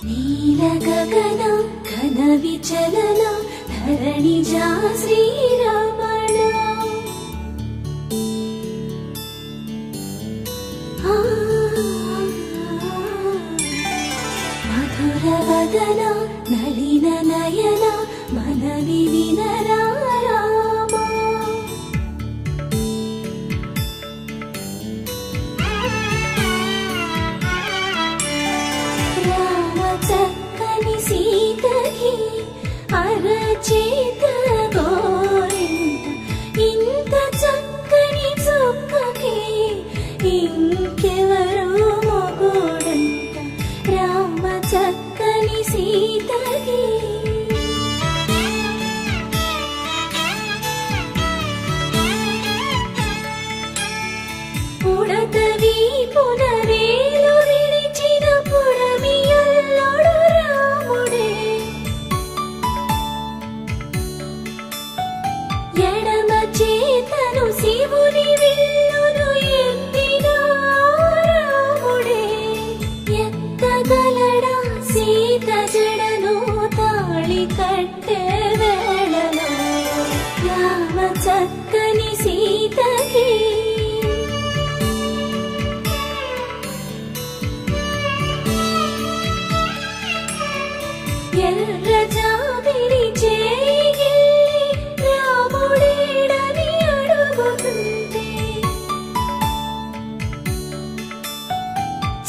నీల గగన ఘన విచలన ధరణిజా శ్రీరమణ మధుర వదన నలిన నయన మనవి వినరా చక్కని సీతకి అరచేత గోరింట ఇంత చక్కని చుక్కకి ఇంకెవరు మొగుడంట రామ చక్కని సీతకి ఉడతవి పునరేలు విడిచిన పుడమియల్లోడు రాముడే ఎడమ చేతను శివుని విల్లును ఎత్తిన రాముడే ఎత్తగలడా సీత జడను తాళి కట్టే వేళలో రామ చక్కని సీతకి ఎర్ర జాబిలి చేయి రాముడేడని అడుగుతుంటే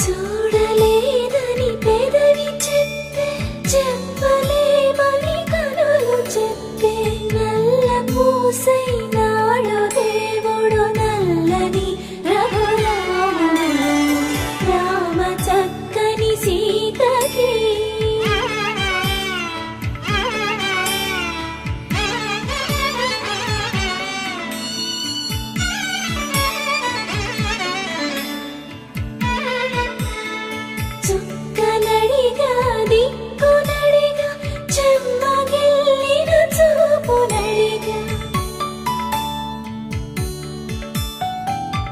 చూడలేదని పెదవి చెప్పే చెప్పలేమని కనులు చెప్పే నల్ల పూసైనాడు దేవుడు నల్లని రఘురాముడు రామ చక్కని సీతకి చుక్కనడిగా దిక్కునడిగా చెమ్మగిల్లిన చూపునడిగా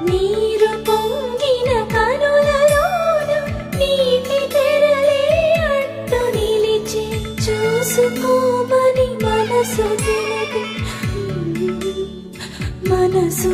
నీరు పొంగిన కనులలోన నీటి తెరలే అడ్డు నిలిచి చూసుకోమని మనసు తినదు మనసు